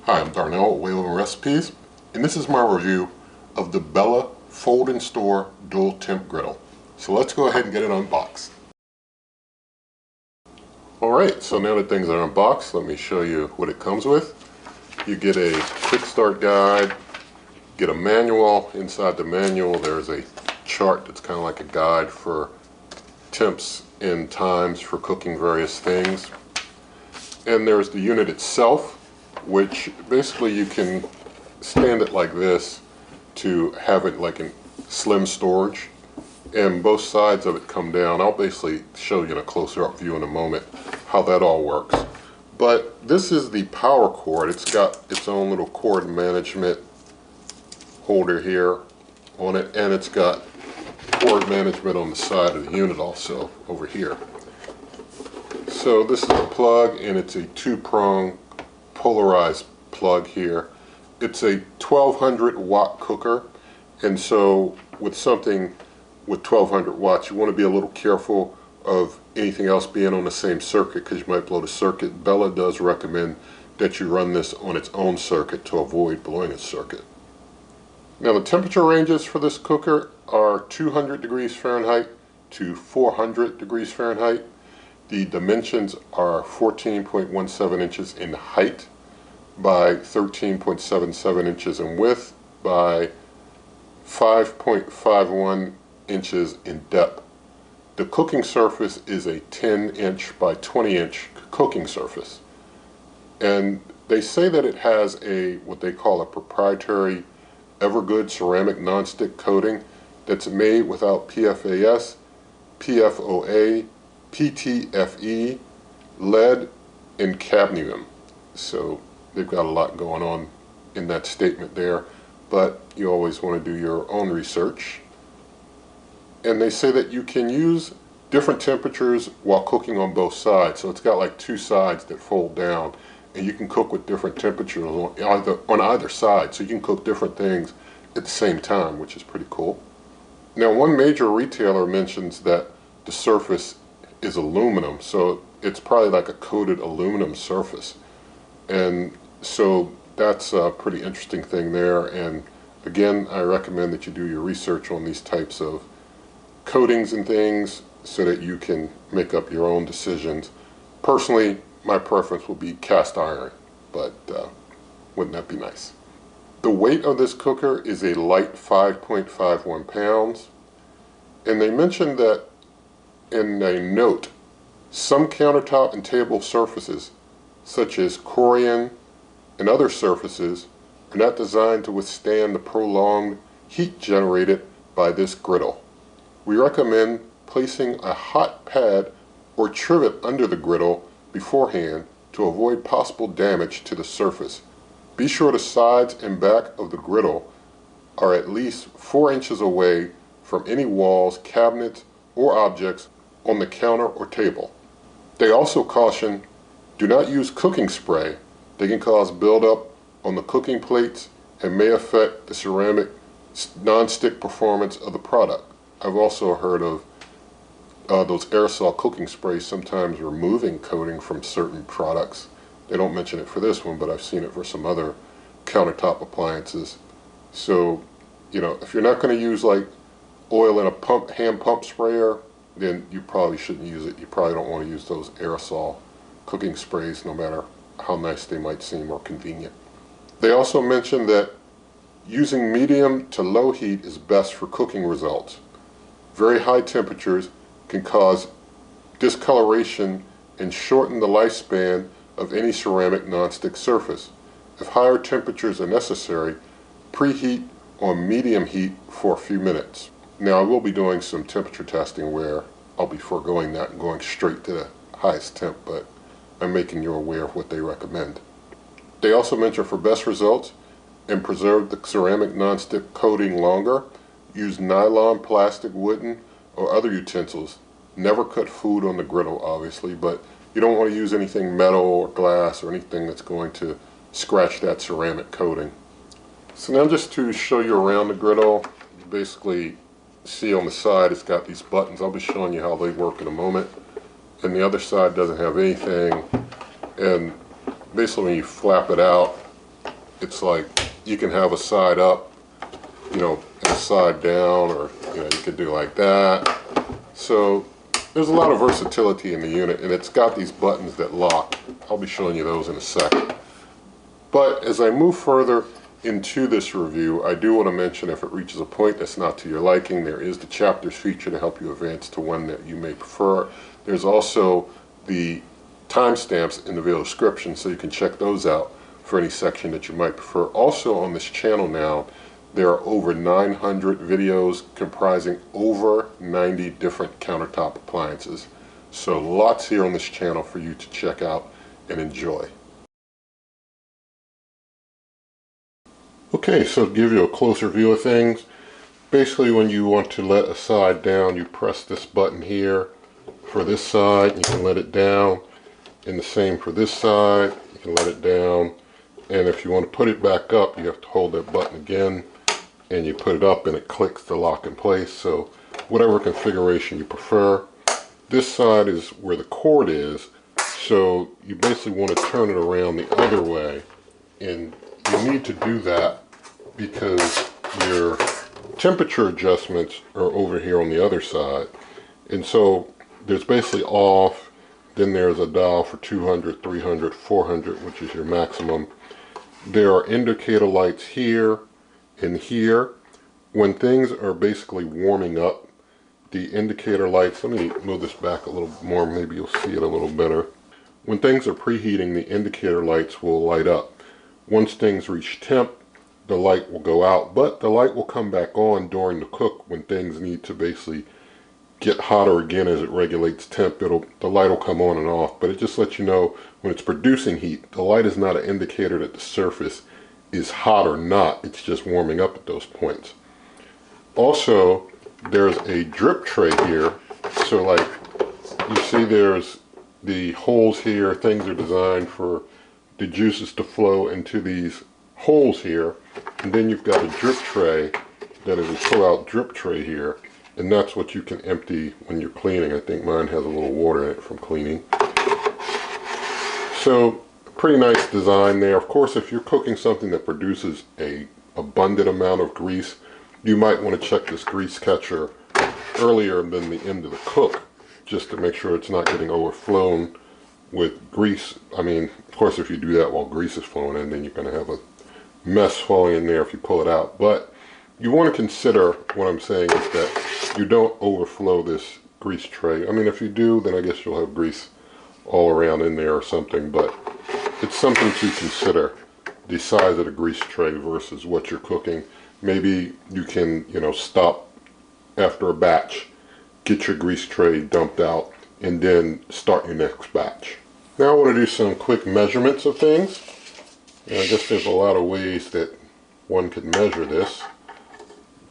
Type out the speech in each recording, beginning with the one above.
Hi, I'm Darnell at Whalen Recipes, and this is my review of the Bella Fold and Store Dual Temp Griddle. So let's go ahead and get it unboxed. Alright, so now that things are unboxed, let me show you what it comes with. You get a quick start guide, get a manual. Inside the manual there's a chart that's kind of like a guide for temps and times for cooking various things. And there's the unit itself, which basically you can stand it like this to have it like in slim storage, and both sides of it come down. I'll basically show you in a closer up view in a moment how that all works. But this is the power cord. It's got its own little cord management holder here on it, and it's got cord management on the side of the unit also over here. So this is a plug, and it's a two-prong polarized plug here. It's a 1200 watt cooker, and so with something with 1200 watts you want to be a little careful of anything else being on the same circuit, because you might blow the circuit. Bella does recommend that you run this on its own circuit to avoid blowing a circuit. Now the temperature ranges for this cooker are 200 degrees Fahrenheit to 400 degrees Fahrenheit. The dimensions are 14.17 inches in height by 13.77 inches in width by 5.51 inches in depth. The cooking surface is a 10-inch by 20-inch cooking surface. And they say that it has what they call a proprietary Evergood ceramic nonstick coating that's made without PFAS, PFOA, PTFE, lead, and cadmium. So they've got a lot going on in that statement there, but you always want to do your own research. And they say that you can use different temperatures while cooking on both sides. So it's got like two sides that fold down, and you can cook with different temperatures on either side. So you can cook different things at the same time, which is pretty cool. Now, one major retailer mentions that the surface is aluminum, so it's probably like a coated aluminum surface, and so that's a pretty interesting thing there. And again, I recommend that you do your research on these types of coatings and things so that you can make up your own decisions. Personally, my preference would be cast iron, but wouldn't that be nice? The weight of this cooker is a light 5.51 pounds, and they mentioned that in a note, some countertop and table surfaces, such as corian and other surfaces, are not designed to withstand the prolonged heat generated by this griddle. We recommend placing a hot pad or trivet under the griddle beforehand to avoid possible damage to the surface. Be sure the sides and back of the griddle are at least 4 inches away from any walls, cabinets, or objects on the counter or table. They also caution, do not use cooking spray. They can cause buildup on the cooking plates and may affect the ceramic non-stick performance of the product. I've also heard of those aerosol cooking sprays sometimes removing coating from certain products. They don't mention it for this one, but I've seen it for some other countertop appliances. So, you know, if you're not going to use like oil in a hand pump sprayer, then you probably shouldn't use it. You probably don't want to use those aerosol cooking sprays, no matter how nice they might seem or convenient. They also mentioned that using medium to low heat is best for cooking results. Very high temperatures can cause discoloration and shorten the lifespan of any ceramic nonstick surface. If higher temperatures are necessary, preheat on medium heat for a few minutes. Now, I will be doing some temperature testing where I'll be foregoing that and going straight to the highest temp, but I'm making you aware of what they recommend. They also mention for best results and preserve the ceramic nonstick coating longer, use nylon, plastic, wooden, or other utensils. Never cut food on the griddle, obviously, but you don't want to use anything metal or glass or anything that's going to scratch that ceramic coating. So now, just to show you around the griddle, you basically see on the side it's got these buttons. I'll be showing you how they work in a moment. And the other side doesn't have anything, and basically when you flap it out, it's like you can have a side up, you know, and a side down, or you know, you could do like that. So there's a lot of versatility in the unit, and it's got these buttons that lock. I'll be showing you those in a second. But as I move further into this review, I do want to mention, if it reaches a point that's not to your liking, there is the chapters feature to help you advance to one that you may prefer. There's also the timestamps in the video description, so you can check those out for any section that you might prefer. Also on this channel now, there are over 900 videos comprising over 90 different countertop appliances. So lots here on this channel for you to check out and enjoy. Okay, so to give you a closer view of things, basically when you want to let a side down, you press this button here for this side, you can let it down, and the same for this side, you can let it down, and if you want to put it back up, you have to hold that button again, and you put it up and it clicks to lock in place. So whatever configuration you prefer. This side is where the cord is, so you basically want to turn it around the other way, and you need to do that because your temperature adjustments are over here on the other side. And so there's basically off, then there's a dial for 200, 300, 400, which is your maximum. There are indicator lights here and here. When things are basically warming up, the indicator lights, let me move this back a little more, maybe you'll see it a little better. When things are preheating, the indicator lights will light up. Once things reach temp, the light will go out, but the light will come back on during the cook when things need to basically get hotter again as it regulates temp. The light will come on and off, but it just lets you know when it's producing heat. The light is not an indicator that the surface is hot or not, it's just warming up at those points. Also, there's a drip tray here, so like you see there's the holes here. Things are designed for the juices to flow into these holes here, and then you've got a drip tray that is a pull-out drip tray here, and that's what you can empty when you're cleaning. I think mine has a little water in it from cleaning. So pretty nice design there. Of course, if you're cooking something that produces a abundant amount of grease, you might want to check this grease catcher earlier than the end of the cook, just to make sure it's not getting overflown with grease. I mean, of course, if you do that while grease is flowing in, then you're going to have a mess falling in there if you pull it out. But you want to consider, what I'm saying is that you don't overflow this grease tray. I mean, if you do, then I guess you'll have grease all around in there or something, but it's something to consider, the size of the grease tray versus what you're cooking. Maybe you can, you know, stop after a batch, get your grease tray dumped out, and then start your next batch. Now I want to do some quick measurements of things. And I guess there's a lot of ways that one could measure this,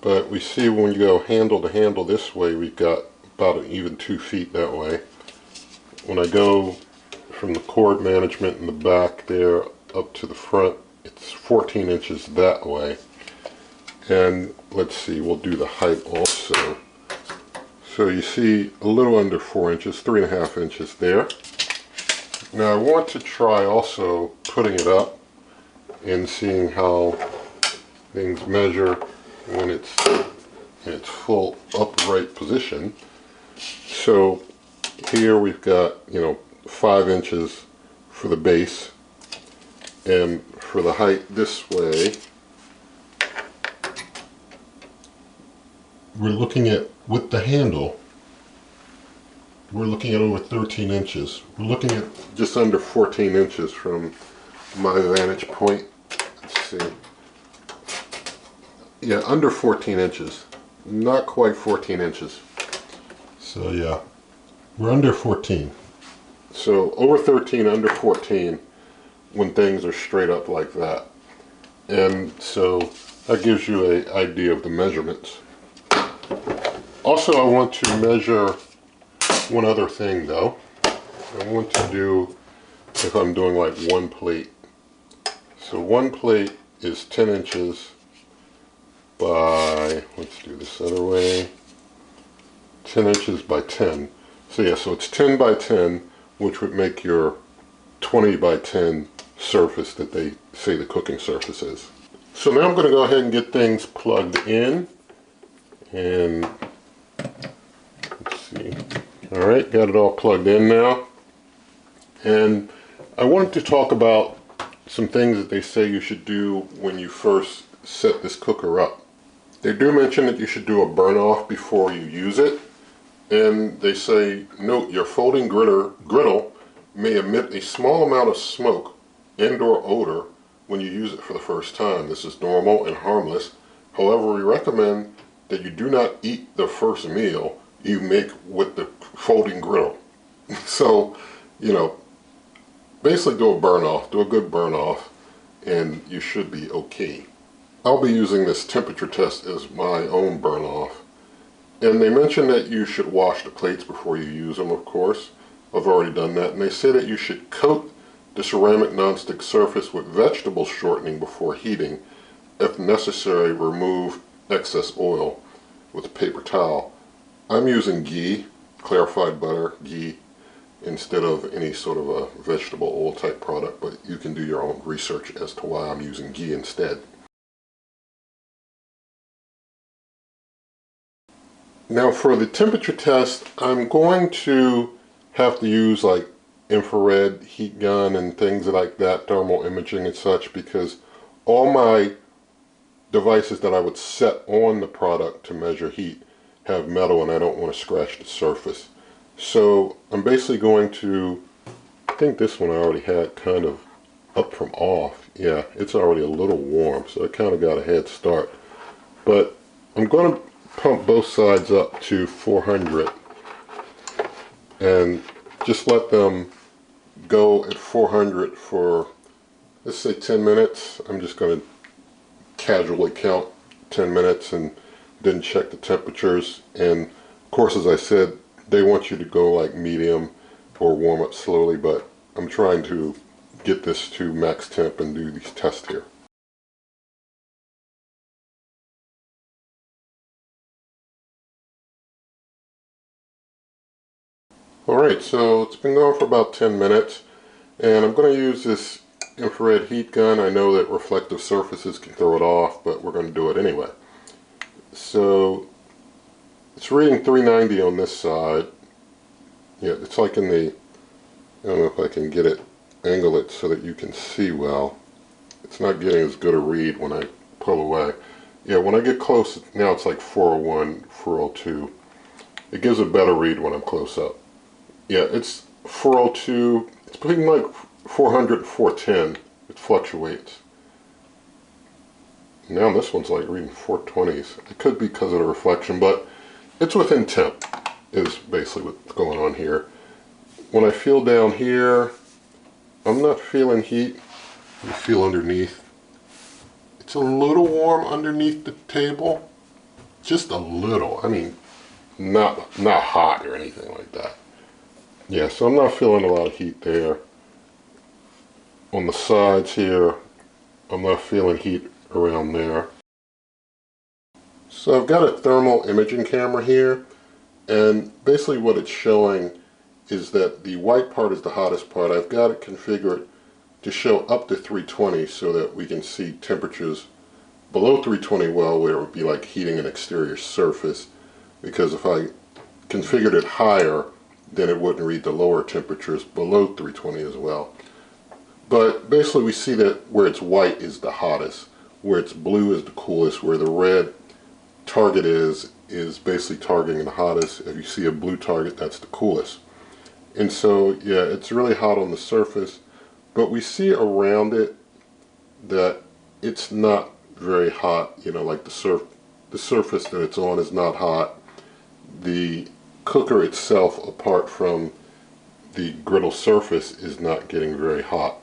but we see when you go handle to handle this way, we've got about an even 2 feet that way. When I go from the cord management in the back there up to the front, it's 14 inches that way. And let's see, we'll do the height also. So you see a little under 4 inches, 3.5 inches there. Now I want to try also putting it up and seeing how things measure when it's in its full upright position. So here we've got, you know, 5 inches for the base, and for the height this way, we're looking at, with the handle, we're looking at over 13 inches. We're looking at just under 14 inches from my vantage point. Let's see. Yeah, under 14 inches. Not quite 14 inches. So yeah, we're under 14. So over 13, under 14, when things are straight up like that. And so that gives you an idea of the measurements. Also, I want to measure one other thing though. I want to do, if I'm doing like one plate. So one plate is 10 inches by, let's do this other way, 10 inches by 10. So yeah, so it's 10 by 10, which would make your 20 by 10 surface that they say the cooking surface is. So now I'm going to go ahead and get things plugged in. And let's see. Alright, got it all plugged in now. And I wanted to talk about some things that they say you should do when you first set this cooker up. They do mention that you should do a burn off before you use it. And they say, note your folding griddle may emit a small amount of smoke and or odor when you use it for the first time. This is normal and harmless. However, we recommend that you do not eat the first meal you make with the folding griddle. So, you know, basically do a burn off, do a good burn off, and you should be okay. I'll be using this temperature test as my own burn off. And they mention that you should wash the plates before you use them, of course. I've already done that. And they say that you should coat the ceramic nonstick surface with vegetable shortening before heating. If necessary, remove excess oil with a paper towel. I'm using ghee, clarified butter, ghee, instead of any sort of a vegetable oil type product, but you can do your own research as to why I'm using ghee instead. Now for the temperature test, I'm going to have to use like infrared heat gun and things like that, thermal imaging and such, because all my devices that I would set on the product to measure heat have metal and I don't want to scratch the surface. So I'm basically going to, I think this one I already had kind of up from off. Yeah, it's already a little warm, so I kind of got a head start. But I'm going to pump both sides up to 400 and just let them go at 400 for, let's say 10 minutes. I'm just going to casually count 10 minutes and then check the temperatures. And of course, as I said, they want you to go like medium or warm up slowly, but I'm trying to get this to max temp and do these tests here. Alright, so it's been going for about 10 minutes, and I'm going to use this infrared heat gun. I know that reflective surfaces can throw it off, but we're going to do it anyway. So it's reading 390 on this side. Yeah, it's like in the, I don't know if I can get it, angle it so that you can see well. It's not getting as good a read when I pull away. Yeah, when I get close, now it's like 401, 402. It gives a better read when I'm close up. Yeah, it's 402, it's between like 400 and 410. It fluctuates. Now this one's like reading 420s. It could be because of the reflection, but it's within temp, is basically what's going on here. When I feel down here, I'm not feeling heat. You feel underneath. It's a little warm underneath the table. Just a little. I mean, not hot or anything like that. Yeah, so I'm not feeling a lot of heat there. On the sides here, I'm not feeling heat around there. So I've got a thermal imaging camera here, and basically what it's showing is that the white part is the hottest part. I've got it configured to show up to 320 so that we can see temperatures below 320 well, where it would be like heating an exterior surface, because if I configured it higher, then it wouldn't read the lower temperatures below 320 as well. But basically we see that where it's white is the hottest, where it's blue is the coolest, where the red target is basically targeting the hottest. If you see a blue target, that's the coolest. And so yeah, it's really hot on the surface, but we see around it that it's not very hot. You know, like the surface that it's on is not hot. The cooker itself, apart from the griddle surface, is not getting very hot.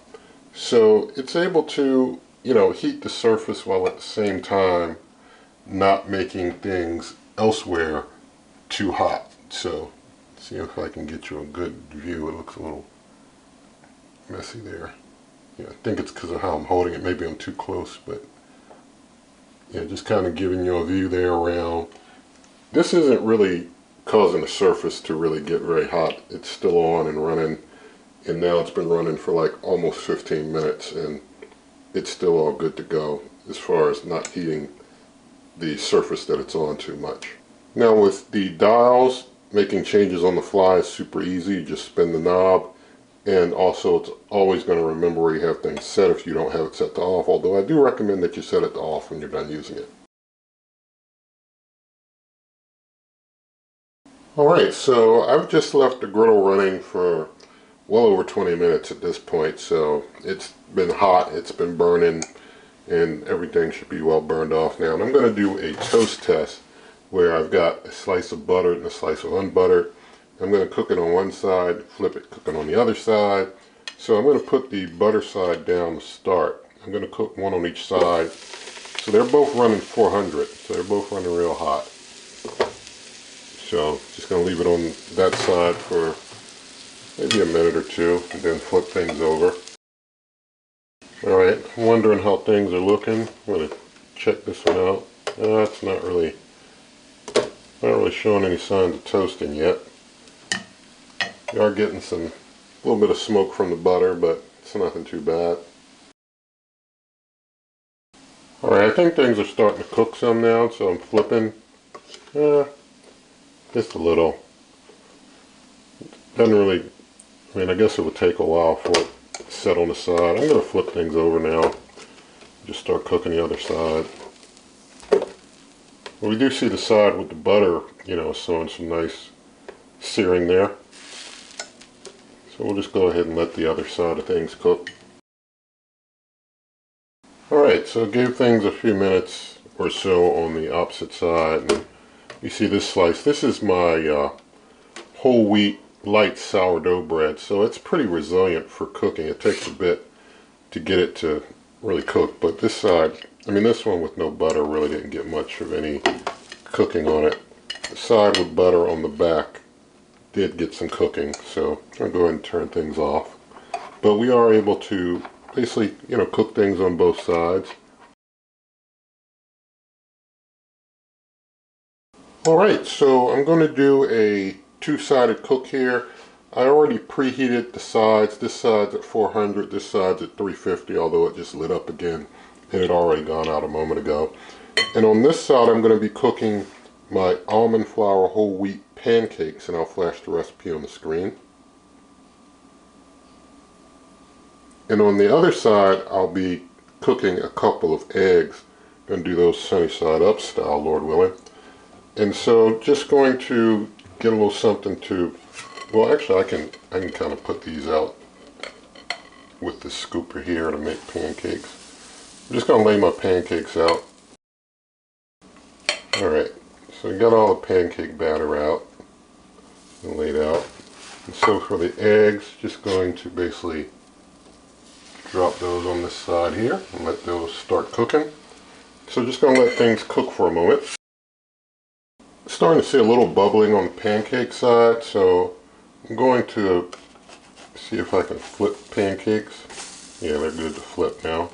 So it's able to, you know, heat the surface while at the same time not making things elsewhere too hot. So see if I can get you a good view. It looks a little messy there. Yeah, I think it's because of how I'm holding it. Maybe I'm too close, but yeah, just kind of giving you a view there around. This isn't really causing the surface to really get very hot. It's still on and running, and now it's been running for like almost 15 minutes and it's still all good to go as far as not heating the surface that it's on too much. Now with the dials, making changes on the fly is super easy. You just spin the knob, and also it's always going to remember where you have things set if you don't have it set to off, although I do recommend that you set it to off when you're done using it. Alright, so I've just left the griddle running for well over 20 minutes at this point, so it's been hot, it's been burning, and everything should be well burned off now. And I'm going to do a toast test where I've got a slice of buttered and a slice of unbuttered. I'm going to cook it on one side, flip it, cook it on the other side. So I'm going to put the butter side down to start. I'm going to cook one on each side. So they're both running 400, so they're both running real hot. So just going to leave it on that side for maybe a minute or two and then flip things over. Alright, I'm wondering how things are looking. I'm going to check this one out. It's not really showing any signs of toasting yet. We are getting a little bit of smoke from the butter, but it's nothing too bad. Alright, I think things are starting to cook some now, so I'm flipping. Just a little. Doesn't really, I mean, I guess it would take a while for it to set on the side. I'm going to flip things over now. Just start cooking the other side. Well, we do see the side with the butter, you know, showing some nice searing there. So we'll just go ahead and let the other side of things cook. Alright, so I gave things a few minutes or so on the opposite side. And you see this slice. This is my whole wheat light sourdough bread, so it's pretty resilient for cooking. It takes a bit to get it to really cook, but this side, I mean this one with no butter really didn't get much of any cooking on it. The side with butter on the back did get some cooking, so I'll go ahead and turn things off. But we are able to basically, you know, cook things on both sides. Alright, so I'm going to do a two-sided cook here. I already preheated the sides. This side's at 400, this side's at 350, although it just lit up again. It had already gone out a moment ago. And on this side I'm going to be cooking my almond flour whole wheat pancakes, and I'll flash the recipe on the screen. And on the other side I'll be cooking a couple of eggs. I'm going to do those sunny side up style, Lord willing. And so just going to get a little something to, well actually I can kind of put these out with the scooper here to make pancakes. I'm just going to lay my pancakes out. Alright, so I got all the pancake batter out and laid out. And so for the eggs, just going to basically drop those on this side here and let those start cooking. So just going to let things cook for a moment. Starting to see a little bubbling on the pancake side, so I'm going to see if I can flip pancakes. Yeah, they're good to flip now.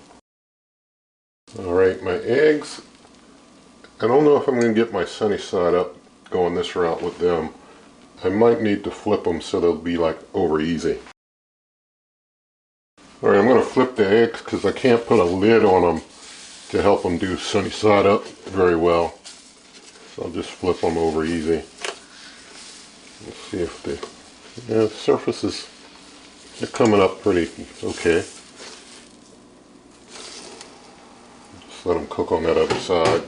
Alright, my eggs, I don't know if I'm going to get my sunny side up going this route with them. I might need to flip them so they'll be like over easy. Alright, I'm going to flip the eggs because I can't put a lid on them to help them do sunny side up very well. So I'll just flip them over easy. Let's see if the surfaces, they're coming up pretty okay. Just let them cook on that other side.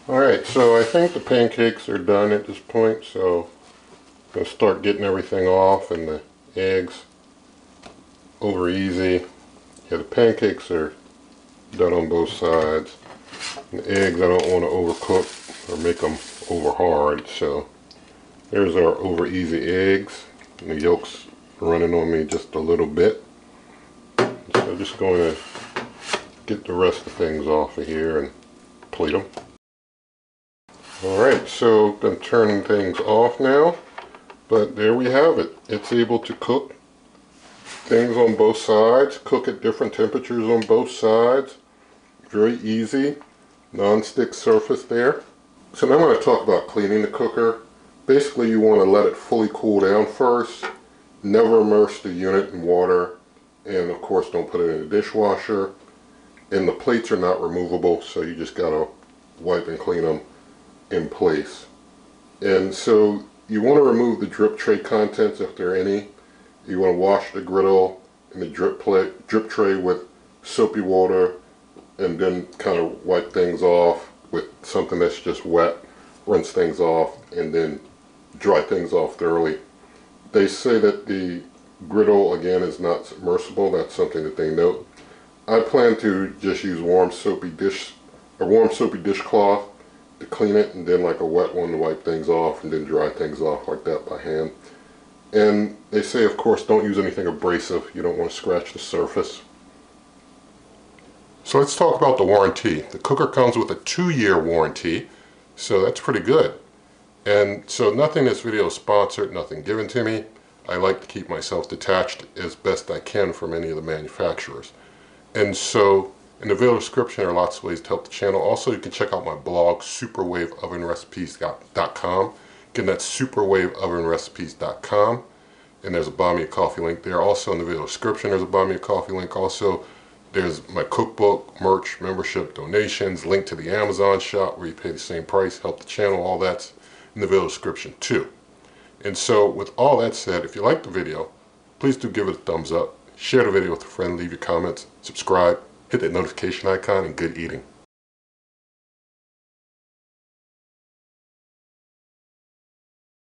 Alright, so I think the pancakes are done at this point, so I'm going to start getting everything off, and the eggs over easy. Yeah, the pancakes are done on both sides. And the eggs I don't want to overcook or make them over hard, so there's our over easy eggs. And the yolks running on me just a little bit. So I'm just going to get the rest of things off of here and plate them. Alright, so I'm turning things off now, but there we have it. It's able to cook things on both sides, cook at different temperatures on both sides. Very easy, non-stick surface there. So now I'm going to talk about cleaning the cooker. Basically you want to let it fully cool down first, Never immerse the unit in water, and of course don't put it in a dishwasher. And the plates are not removable, so you just gotta wipe and clean them in place. And so you want to remove the drip tray contents if there are any. You want to wash the griddle and the drip tray with soapy water, and then kind of wipe things off with something that's just wet. Rinse things off and then dry things off thoroughly. They say that the griddle, again, is not submersible. That's something that they note. I plan to just use warm soapy dishcloth to clean it, and then like a wet one to wipe things off, and then dry things off like that by hand. And they say, of course, don't use anything abrasive. You don't want to scratch the surface. So let's talk about the warranty. The cooker comes with a 2-year warranty, so that's pretty good. And so nothing in this video is sponsored, nothing given to me. I like to keep myself detached as best I can from any of the manufacturers. And so in the video description there are lots of ways to help the channel. Also, you can check out my blog, superwaveovenrecipes.com. Again, that's superwaveovenrecipes.com. And there's a buy me a coffee link there. Also in the video description there's a buy me a coffee link. Also there's my cookbook, merch, membership, donations, link to the Amazon shop where you pay the same price, help the channel, all that's in the video description too. And so with all that said, if you like the video, please do give it a thumbs up, share the video with a friend, leave your comments, subscribe, hit that notification icon, and good eating.